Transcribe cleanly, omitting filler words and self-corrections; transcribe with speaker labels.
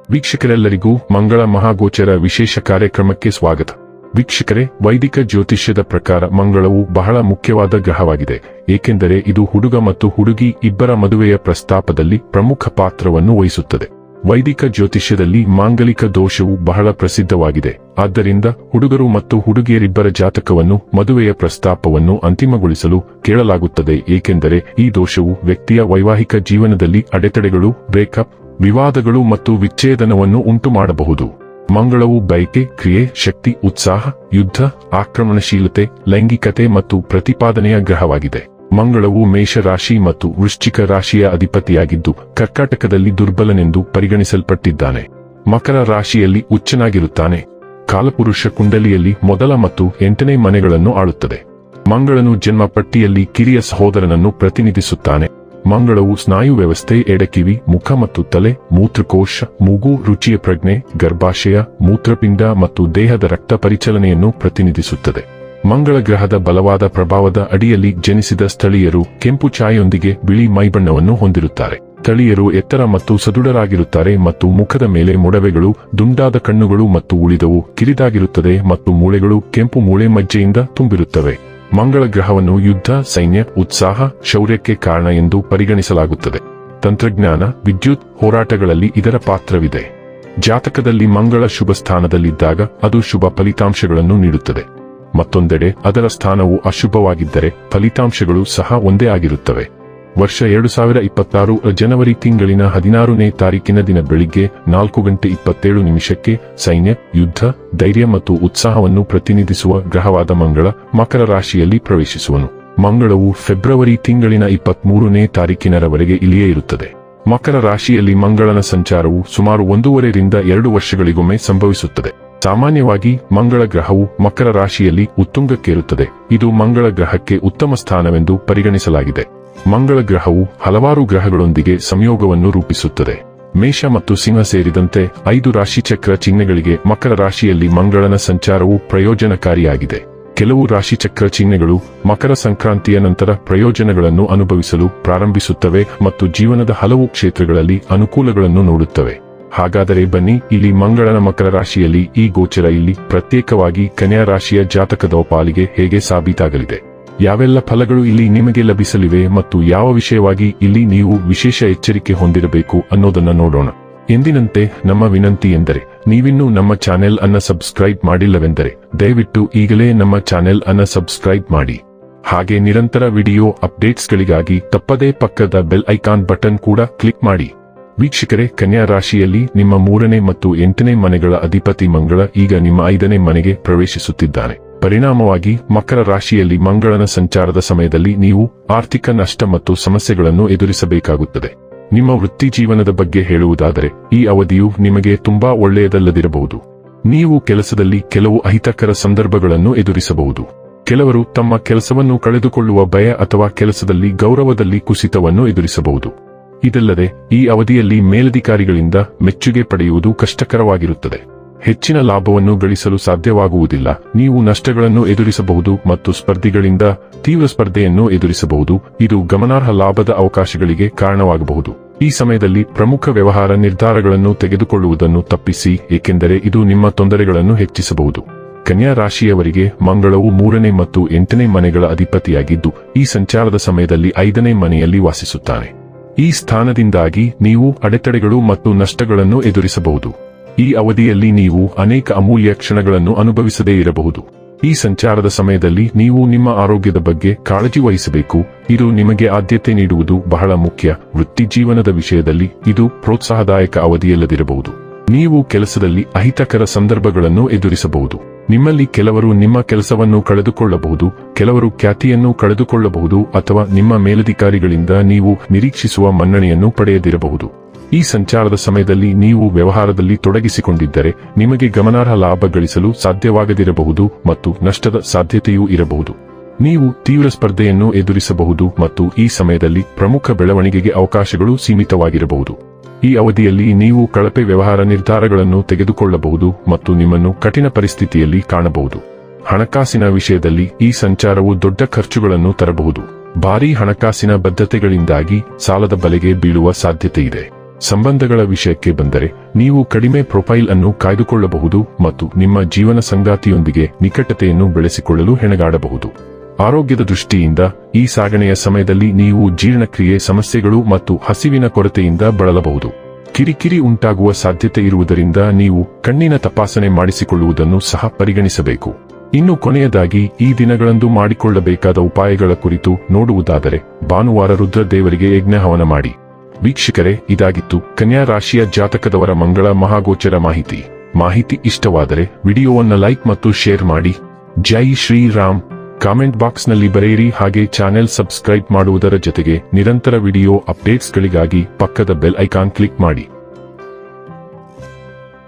Speaker 1: ವೀಕ್ಷಕರೆಲ್ಲರಿಗೂ ಮಂಗಳ ಮಹಾಗೋಚರ ವಿಶೇಷ ಕಾರ್ಯಕ್ರಮಕ್ಕೆ ಸ್ವಾಗತ. ವೀಕ್ಷಕರೇ, ವೈದಿಕ ಜ್ಯೋತಿಷ್ಯದ ಪ್ರಕಾರ ಮಂಗಳವು ಬಹಳ ಮುಖ್ಯವಾದ ಗ್ರಹವಾಗಿದೆ, ಏಕೆಂದರೆ ಇದು ಹುಡುಗ ಮತ್ತು ಹುಡುಗಿ ಇಬ್ಬರ ಮದುವೆಯ ಪ್ರಸ್ತಾಪದಲ್ಲಿ ಪ್ರಮುಖ ಪಾತ್ರವನ್ನು ವಹಿಸುತ್ತದೆ. ವೈದಿಕ ಜ್ಯೋತಿಷ್ಯದಲ್ಲಿ ಮಾಂಗಲಿಕ ದೋಷವು ಬಹಳ ಪ್ರಸಿದ್ಧವಾಗಿದೆ. ಆದ್ದರಿಂದ ಹುಡುಗರು ಮತ್ತು ಹುಡುಗಿಯರಿಬ್ಬರ ಜಾತಕವನ್ನು ಮದುವೆಯ ಪ್ರಸ್ತಾಪವನ್ನು ಅಂತಿಮಗೊಳಿಸಲು ಕೇಳಲಾಗುತ್ತದೆ, ಏಕೆಂದರೆ ಈ ದೋಷವು ವ್ಯಕ್ತಿಯ ವೈವಾಹಿಕ ಜೀವನದಲ್ಲಿ ಅಡೆತಡೆಗಳು, ಬ್ರೇಕಪ್, ವಿವಾದಗಳು ಮತ್ತು ವಿಚ್ಛೇದನವನ್ನು ಉಂಟುಮಾಡಬಹುದು. ಮಂಗಳವು ಬಯಕೆ, ಕ್ರಿಯೆ, ಶಕ್ತಿ, ಉತ್ಸಾಹ, ಯುದ್ಧ, ಆಕ್ರಮಣಶೀಲತೆ, ಲೈಂಗಿಕತೆ ಮತ್ತು ಪ್ರತಿಪಾದನೆಯ ಗ್ರಹವಾಗಿದೆ. ಮಂಗಳವು ಮೇಷ ರಾಶಿ ಮತ್ತು ವೃಶ್ಚಿಕ ರಾಶಿಯ ಅಧಿಪತಿಯಾಗಿದ್ದು ಕರ್ಕಾಟಕದಲ್ಲಿ ದುರ್ಬಲನೆಂದು ಪರಿಗಣಿಸಲ್ಪಟ್ಟಿದ್ದಾನೆ. ಮಕರ ರಾಶಿಯಲ್ಲಿ ಉಚ್ಚನಾಗಿರುತ್ತಾನೆ. ಕಾಲಪುರುಷ ಕುಂಡಲಿಯಲ್ಲಿ ಮೊದಲ ಮತ್ತು 8ನೇ ಮನೆಗಳನ್ನು ಆಳುತ್ತದೆ. ಮಂಗಳನು ಜನ್ಮ ಪಟ್ಟಿಯಲ್ಲಿ ಕಿರಿಯ ಸಹೋದರನನ್ನು ಪ್ರತಿನಿಧಿಸುತ್ತಾನೆ. ಮಂಗಳವು ಸ್ನಾಯು ವ್ಯವಸ್ಥೆ, ಎಡಕಿವಿ, ಮುಖ ಮತ್ತು ತಲೆ, ಮೂತ್ರಕೋಶ, ಮೂಗು, ರುಚಿಯ ಪ್ರಜ್ಞೆ, ಗರ್ಭಾಶಯ, ಮೂತ್ರಪಿಂಡ ಮತ್ತು ದೇಹದ ರಕ್ತ ಪರಿಚಲನೆಯನ್ನು ಪ್ರತಿನಿಧಿಸುತ್ತದೆ. ಮಂಗಳ ಗ್ರಹದ ಬಲವಾದ ಪ್ರಭಾವದ ಅಡಿಯಲ್ಲಿ ಜನಿಸಿದ ಸ್ಥಳೀಯರು ಕೆಂಪು ಛಾಯೆಯೊಂದಿಗೆ ಬಿಳಿ ಮೈಬಣ್ಣವನ್ನು ಹೊಂದಿರುತ್ತಾರೆ. ಸ್ಥಳೀಯರು ಎತ್ತರ ಮತ್ತು ಸದೃಢರಾಗಿರುತ್ತಾರೆ ಮತ್ತು ಮುಖದ ಮೇಲೆ ಮೊಡವೆಗಳು, ದುಂಡಾದ ಕಣ್ಣುಗಳು ಮತ್ತು ಉಳಿದವು ಕಿರಿದಾಗಿರುತ್ತದೆ ಮತ್ತು ಮೂಳೆಗಳು ಕೆಂಪು ಮೂಳೆ ಮಜ್ಜೆಯಿಂದ ತುಂಬಿರುತ್ತವೆ. ಮಂಗಳ ಗ್ರಹವನ್ನು ಯುದ್ಧ, ಸೈನ್ಯ, ಉತ್ಸಾಹ, ಶೌರ್ಯಕ್ಕೆ ಕಾರಣ ಎಂದು ಪರಿಗಣಿಸಲಾಗುತ್ತದೆ. ತಂತ್ರಜ್ಞಾನ, ವಿದ್ಯುತ್, ಹೋರಾಟಗಳಲ್ಲಿ ಇದರ ಪಾತ್ರವಿದೆ. ಜಾತಕದಲ್ಲಿ ಮಂಗಳ ಶುಭ ಸ್ಥಾನದಲ್ಲಿದ್ದಾಗ ಅದು ಶುಭ ಫಲಿತಾಂಶಗಳನ್ನು ನೀಡುತ್ತದೆ. ಮತ್ತೊಂದೆಡೆ ಅದರ ಸ್ಥಾನವು ಅಶುಭವಾಗಿದ್ದರೆ ಫಲಿತಾಂಶಗಳು ಸಹ ಒಂದೇ ಆಗಿರುತ್ತವೆ. ವರ್ಷ 2026 ಜನವರಿ ತಿಂಗಳಿನ 16ನೇ ತಾರೀಕಿನ ದಿನ ಬೆಳಿಗ್ಗೆ 4:27 ಸೈನ್ಯ, ಯುದ್ಧ, ಧೈರ್ಯ ಮತ್ತು ಉತ್ಸಾಹವನ್ನು ಪ್ರತಿನಿಧಿಸುವ ಗ್ರಹವಾದ ಮಂಗಳ ಮಕರ ರಾಶಿಯಲ್ಲಿ ಪ್ರವೇಶಿಸುವನು. ಮಂಗಳವು ಫೆಬ್ರವರಿ ತಿಂಗಳಿನ 23ನೇ ತಾರೀಕಿನವರೆಗೆ ಇಲ್ಲಿಯೇ ಇರುತ್ತದೆ. ಮಕರ ರಾಶಿಯಲ್ಲಿ ಮಂಗಳನ ಸಂಚಾರವು ಸುಮಾರು 1.5 ರಿಂದ 2 ವರ್ಷಗಳಿಗೊಮ್ಮೆ ಸಂಭವಿಸುತ್ತದೆ. ಸಾಮಾನ್ಯವಾಗಿ ಮಂಗಳ ಗ್ರಹವು ಮಕರ ರಾಶಿಯಲ್ಲಿ ಉತ್ತುಂಗಕ್ಕೇರುತ್ತದೆ. ಇದು ಮಂಗಳ ಗ್ರಹಕ್ಕೆ ಉತ್ತಮ ಸ್ಥಾನವೆಂದು ಪರಿಗಣಿಸಲಾಗಿದೆ. ಮಂಗಳ ಗ್ರಹವು ಹಲವಾರು ಗ್ರಹಗಳೊಂದಿಗೆ ಸಂಯೋಗವನ್ನು ರೂಪಿಸುತ್ತದೆ. ಮೇಷ ಮತ್ತು ಸಿಂಹ ಸೇರಿದಂತೆ 5 ರಾಶಿಚಕ್ರ ಚಿಹ್ನೆಗಳಿಗೆ ಮಕರ ರಾಶಿಯಲ್ಲಿ ಮಂಗಳನ ಸಂಚಾರವು ಪ್ರಯೋಜನಕಾರಿಯಾಗಿದೆ. ಕೆಲವು ರಾಶಿಚಕ್ರ ಚಿಹ್ನೆಗಳು ಮಕರ ಸಂಕ್ರಾಂತಿಯ ನಂತರ ಪ್ರಯೋಜನಗಳನ್ನು ಅನುಭವಿಸಲು ಪ್ರಾರಂಭಿಸುತ್ತವೆ ಮತ್ತು ಜೀವನದ ಹಲವು ಕ್ಷೇತ್ರಗಳಲ್ಲಿ ಅನುಕೂಲಗಳನ್ನು ನೋಡುತ್ತವೆ. ಹಾಗಾದರೆ ಬನ್ನಿ, ಇಲ್ಲಿ ಮಂಗಳನ ಮಕರ ರಾಶಿಯಲ್ಲಿ ಈ ಗೋಚರ ಇಲ್ಲಿ ಪ್ರತ್ಯೇಕವಾಗಿ ಕನ್ಯಾ ರಾಶಿಯ ಜಾತಕದ ಪಾಲಿಗೆ ಹೇಗೆ ಸಾಬೀತಾಗಲಿದೆ, ಯಾವೆಲ್ಲ ಫಲಗಳು ಇಲ್ಲಿ ನಿಮಗೆ ಲಭಿಸಲಿವೆ ಮತ್ತು ಯಾವ ವಿಷಯವಾಗಿ ಇಲ್ಲಿ ನೀವು ವಿಶೇಷ ಎಚ್ಚರಿಕೆ ಹೊಂದಿರಬೇಕು ಅನ್ನೋದನ್ನ ನೋಡೋಣ. ಎಂದಿನಂತೆ ನಮ್ಮ ವಿನಂತಿ ಎಂದರೆ, ನೀವಿನ್ನೂ ನಮ್ಮ ಚಾನೆಲ್ ಅನ್ನ ಸಬ್ಸ್ಕ್ರೈಬ್ ಮಾಡಿಲ್ಲವೆಂದರೆ ದಯವಿಟ್ಟು ಈಗಲೇ ನಮ್ಮ ಚಾನೆಲ್ ಅನ್ನ ಸಬ್ಸ್ಕ್ರೈಬ್ ಮಾಡಿ. ಹಾಗೆ ನಿರಂತರ ವಿಡಿಯೋ ಅಪ್ಡೇಟ್ಸ್ಗಳಿಗಾಗಿ ತಪ್ಪದೇ ಪಕ್ಕದ ಬೆಲ್ ಐಕಾನ್ ಬಟನ್ ಕೂಡ ಕ್ಲಿಕ್ ಮಾಡಿ. ವೀಕ್ಷಕರೇ, ಕನ್ಯಾ ರಾಶಿಯಲ್ಲಿ ನಿಮ್ಮ 3ನೇ ಮತ್ತು 8ನೇ ಮನೆಗಳ ಅಧಿಪತಿ ಮಂಗಳ ಈಗ ನಿಮ್ಮ 5ನೇ ಮನೆಗೆ ಪ್ರವೇಶಿಸುತ್ತಿದ್ದಾನೆ. ಪರಿಣಾಮವಾಗಿ ಮಕರ ರಾಶಿಯಲ್ಲಿ ಮಂಗಳನ ಸಂಚಾರದ ಸಮಯದಲ್ಲಿ ನೀವು ಆರ್ಥಿಕ ನಷ್ಟ ಮತ್ತು ಸಮಸ್ಯೆಗಳನ್ನು ಎದುರಿಸಬೇಕಾಗುತ್ತದೆ. ನಿಮ್ಮ ವೃತ್ತಿ ಜೀವನದ ಬಗ್ಗೆ ಹೇಳುವುದಾದರೆ ಈ ಅವಧಿಯು ನಿಮಗೆ ತುಂಬಾ ಒಳ್ಳೆಯದಲ್ಲದಿರಬಹುದು. ನೀವು ಕೆಲಸದಲ್ಲಿ ಕೆಲವು ಅಹಿತಕರ ಸಂದರ್ಭಗಳನ್ನು ಎದುರಿಸಬಹುದು. ಕೆಲವರು ತಮ್ಮ ಕೆಲಸವನ್ನು ಕಳೆದುಕೊಳ್ಳುವ ಭಯ ಅಥವಾ ಕೆಲಸದಲ್ಲಿ ಗೌರವದಲ್ಲಿ ಕುಸಿತವನ್ನು ಎದುರಿಸಬಹುದು. ಇದಲ್ಲದೆ ಈ ಅವಧಿಯಲ್ಲಿ ಮೇಲಧಿಕಾರಿಗಳಿಂದ ಮೆಚ್ಚುಗೆ ಪಡೆಯುವುದು ಕಷ್ಟಕರವಾಗಿರುತ್ತದೆ. ಹೆಚ್ಚಿನ ಲಾಭವನ್ನು ಗಳಿಸಲು ಸಾಧ್ಯವಾಗುವುದಿಲ್ಲ. ನೀವು ನಷ್ಟಗಳನ್ನು ಎದುರಿಸಬಹುದು ಮತ್ತು ಸ್ಪರ್ಧಿಗಳಿಂದ ತೀವ್ರ ಸ್ಪರ್ಧೆಯನ್ನು ಎದುರಿಸಬಹುದು. ಇದು ಗಮನಾರ್ಹ ಲಾಭದ ಅವಕಾಶಗಳಿಗೆ ಕಾರಣವಾಗಬಹುದು. ಈ ಸಮಯದಲ್ಲಿ ಪ್ರಮುಖ ವ್ಯವಹಾರ ನಿರ್ಧಾರಗಳನ್ನು ತೆಗೆದುಕೊಳ್ಳುವುದನ್ನು ತಪ್ಪಿಸಿ, ಏಕೆಂದರೆ ಇದು ನಿಮ್ಮ ತೊಂದರೆಗಳನ್ನು ಹೆಚ್ಚಿಸಬಹುದು. ಕನ್ಯಾ ರಾಶಿಯವರಿಗೆ ಮಂಗಳವು 3ನೇ ಮತ್ತು 8ನೇ ಮನೆಗಳ ಅಧಿಪತಿಯಾಗಿದ್ದು ಈ ಸಂಚಾರದ ಸಮಯದಲ್ಲಿ 5ನೇ ಮನೆಯಲ್ಲಿ ವಾಸಿಸುತ್ತಾನೆ. ಈ ಸ್ಥಾನದಿಂದಾಗಿ ನೀವು ಅಡೆತಡೆಗಳು ಮತ್ತು ನಷ್ಟಗಳನ್ನು ಎದುರಿಸಬಹುದು. ಈ ಅವಧಿಯಲ್ಲಿ ನೀವು ಅನೇಕ ಅಮೂಲ್ಯ ಕ್ಷಣಗಳನ್ನು ಅನುಭವಿಸದೇ ಇರಬಹುದು. ಈ ಸಂಚಾರದ ಸಮಯದಲ್ಲಿ ನೀವು ನಿಮ್ಮ ಆರೋಗ್ಯದ ಬಗ್ಗೆ ಕಾಳಜಿ ವಹಿಸಬೇಕು. ಇದು ನಿಮಗೆ ಆದ್ಯತೆ ನೀಡುವುದು ಬಹಳ ಮುಖ್ಯ. ವೃತ್ತಿ ಜೀವನದ ವಿಷಯದಲ್ಲಿ ಇದು ಪ್ರೋತ್ಸಾಹದಾಯಕ ಅವಧಿಯಲ್ಲದಿರಬಹುದು. ನೀವು ಕೆಲಸದಲ್ಲಿ ಅಹಿತಕರ ಸಂದರ್ಭಗಳನ್ನು ಎದುರಿಸಬಹುದು. ನಿಮ್ಮಲ್ಲಿ ಕೆಲವರು ನಿಮ್ಮ ಕೆಲಸವನ್ನು ಕಳೆದುಕೊಳ್ಳಬಹುದು, ಕೆಲವರು ಖ್ಯಾತಿಯನ್ನು ಕಳೆದುಕೊಳ್ಳಬಹುದು ಅಥವಾ ನಿಮ್ಮ ಮೇಲಧಿಕಾರಿಗಳಿಂದ ನೀವು ನಿರೀಕ್ಷಿಸುವ ಮನ್ನಣೆಯನ್ನು ಪಡೆಯದಿರಬಹುದು. ಈ ಸಂಚಾರದ ಸಮಯದಲ್ಲಿ ನೀವು ವ್ಯವಹಾರದಲ್ಲಿ ತೊಡಗಿಸಿಕೊಂಡಿದ್ದರೆ ನಿಮಗೆ ಗಮನಾರ್ಹ ಲಾಭ ಗಳಿಸಲು ಸಾಧ್ಯವಾಗದಿರಬಹುದು ಮತ್ತು ನಷ್ಟದ ಸಾಧ್ಯತೆಯೂ ಇರಬಹುದು. ನೀವು ತೀವ್ರ ಸ್ಪರ್ಧೆಯನ್ನು ಎದುರಿಸಬಹುದು ಮತ್ತು ಈ ಸಮಯದಲ್ಲಿ ಪ್ರಮುಖ ಬೆಳವಣಿಗೆಗೆ ಅವಕಾಶಗಳು ಸೀಮಿತವಾಗಿರಬಹುದು. ಈ ಅವಧಿಯಲ್ಲಿ ನೀವು ಕಳಪೆ ವ್ಯವಹಾರ ನಿರ್ಧಾರಗಳನ್ನು ತೆಗೆದುಕೊಳ್ಳಬಹುದು ಮತ್ತು ನಿಮ್ಮನ್ನು ಕಠಿಣ ಪರಿಸ್ಥಿತಿಯಲ್ಲಿ ಕಾಣಬಹುದು. ಹಣಕಾಸಿನ ವಿಷಯದಲ್ಲಿ ಈ ಸಂಚಾರವು ದೊಡ್ಡ ಖರ್ಚುಗಳನ್ನು ತರಬಹುದು. ಭಾರೀ ಹಣಕಾಸಿನ ಬದ್ಧತೆಗಳಿಂದಾಗಿ ಸಾಲದ ಬಲೆಗೆ ಬೀಳುವ ಸಾಧ್ಯತೆಯಿದೆ. ಸಂಬಂಧಗಳ ವಿಷಯಕ್ಕೆ ಬಂದರೆ ನೀವು ಕಡಿಮೆ ಪ್ರೊಫೈಲ್ ಅನ್ನು ಕಾಯ್ದುಕೊಳ್ಳಬಹುದು ಮತ್ತು ನಿಮ್ಮ ಜೀವನ ಸಂಗಾತಿಯೊಂದಿಗೆ ನಿಕಟತೆಯನ್ನು ಬೆಳೆಸಿಕೊಳ್ಳಲು ಹೆಣಗಾಡಬಹುದು. ಆರೋಗ್ಯದ ದೃಷ್ಟಿಯಿಂದ ಈ ಸಾಗಣೆಯ ಸಮಯದಲ್ಲಿ ನೀವು ಜೀರ್ಣಕ್ರಿಯೆ ಸಮಸ್ಯೆಗಳು ಮತ್ತು ಹಸಿವಿನ ಕೊರತೆಯಿಂದ ಬಳಲಬಹುದು. ಕಿರಿಕಿರಿ ಉಂಟಾಗುವ ಸಾಧ್ಯತೆ ಇರುವುದರಿಂದ ನೀವು ಕಣ್ಣಿನ ತಪಾಸಣೆ ಮಾಡಿಸಿಕೊಳ್ಳುವುದನ್ನು ಸಹ ಪರಿಗಣಿಸಬೇಕು. ಇನ್ನು ಕೊನೆಯದಾಗಿ ಈ ದಿನಗಳಂದು ಮಾಡಿಕೊಳ್ಳಬೇಕಾದ ಉಪಾಯಗಳ ಕುರಿತು ನೋಡುವುದಾದರೆ ಭಾನುವಾರ ರುದ್ರ ದೇವರಿಗೆ ಯಜ್ಞ ಹವನ ಮಾಡಿ. ವೀಕ್ಷಕರೇ, ಇದಾಗಿತ್ತು ಕನ್ಯಾ ರಾಶಿಯ ಜಾತಕದವರ ಮಂಗಳ ಮಹಾಗೋಚರ ಮಾಹಿತಿ ಇಷ್ಟವಾದರೆ ವಿಡಿಯೋವನ್ನು ಲೈಕ್ ಮತ್ತು ಶೇರ್ ಮಾಡಿ. ಜೈ ಶ್ರೀರಾಮ್. ಕಾಮೆಂಟ್ ಬಾಕ್ಸ್ನಲ್ಲಿ ಬರೆಯಿರಿ. ಹಾಗೆ ಚಾನೆಲ್ ಸಬ್ಸ್ಕ್ರೈಬ್ ಮಾಡುವುದರ ಜೊತೆಗೆ ನಿರಂತರ ವಿಡಿಯೋ ಅಪ್ಡೇಟ್ಸ್ಗಳಿಗಾಗಿ ಪಕ್ಕದ ಬೆಲ್ ಐಕಾನ್ ಕ್ಲಿಕ್ ಮಾಡಿ.